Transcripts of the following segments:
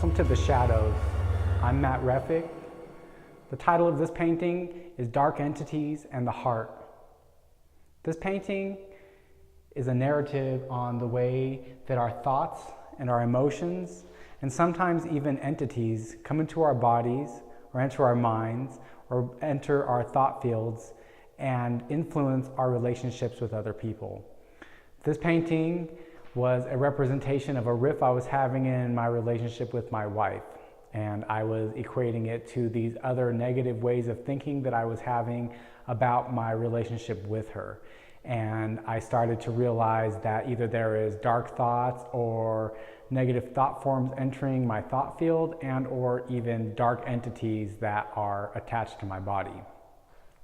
Welcome to The Shadows. I'm Matt Refic. The title of this painting is Dark Entities and the Heart. This painting is a narrative on the way that our thoughts and our emotions, and sometimes even entities, come into our bodies or enter our minds or enter our thought fields and influence our relationships with other people. This painting was a representation of a riff I was having in my relationship with my wife. And I was equating it to these other negative ways of thinking that I was having about my relationship with her. And I started to realize that either there is dark thoughts or negative thought forms entering my thought field, and or even dark entities that are attached to my body.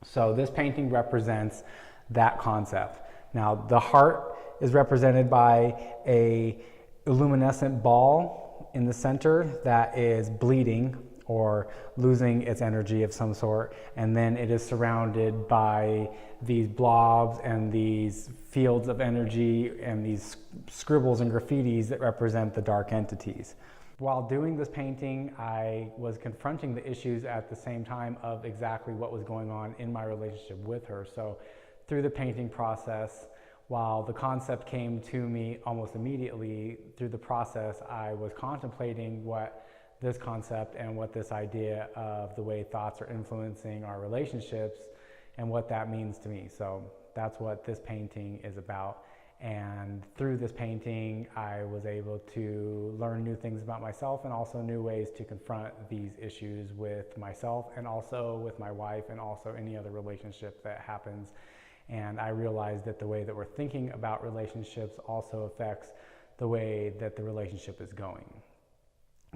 So this painting represents that concept. Now, the heart is represented by a luminescent ball in the center that is bleeding or losing its energy of some sort, and then it is surrounded by these blobs and these fields of energy and these scribbles and graffitis that represent the dark entities. While doing this painting, I was confronting the issues at the same time of exactly what was going on in my relationship with her. So through the painting process, while the concept came to me almost immediately, through the process I was contemplating what this concept and what this idea of the way thoughts are influencing our relationships and what that means to me. So that's what this painting is about. And through this painting, I was able to learn new things about myself and also new ways to confront these issues with myself and also with my wife and also any other relationship that happens. And I realized that the way that we're thinking about relationships also affects the way that the relationship is going.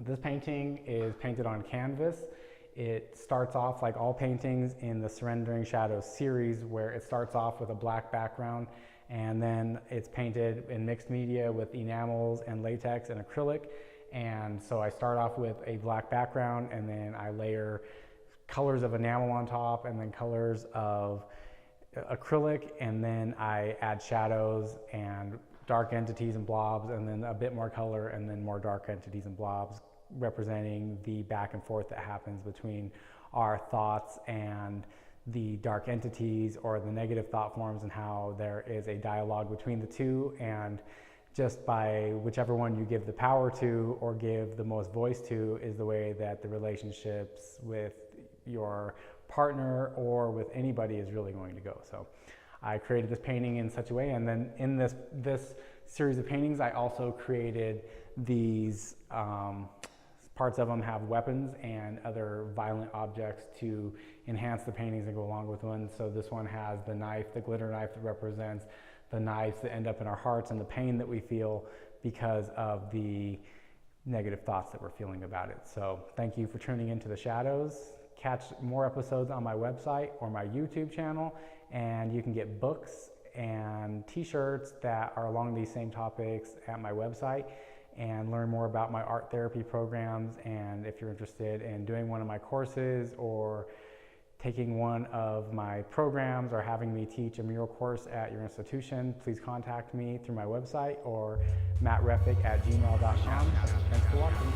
This painting is painted on canvas. It starts off like all paintings in the Surrendering Shadows series, where it starts off with a black background and then it's painted in mixed media with enamels and latex and acrylic. And so I start off with a black background and then I layer colors of enamel on top and then colors of acrylic, and then I add shadows and dark entities and blobs, and then a bit more color and then more dark entities and blobs, representing the back and forth that happens between our thoughts and the dark entities or the negative thought forms, and how there is a dialogue between the two, and just by whichever one you give the power to or give the most voice to is the way that the relationships with your partner or with anybody is really going to go. So I created this painting in such a way, and then in this series of paintings I also created these parts of them have weapons and other violent objects to enhance the paintings and go along with one. So this one has the knife, the glitter knife, that represents the knives that end up in our hearts and the pain that we feel because of the negative thoughts that we're feeling about it. So thank you for tuning into The Shadows. Catch more episodes on my website or my YouTube channel, and you can get books and t-shirts that are along these same topics at my website, and learn more about my art therapy programs. And if you're interested in doing one of my courses or taking one of my programs or having me teach a mural course at your institution, please contact me through my website or mattrefic@gmail.com. Thanks for watching.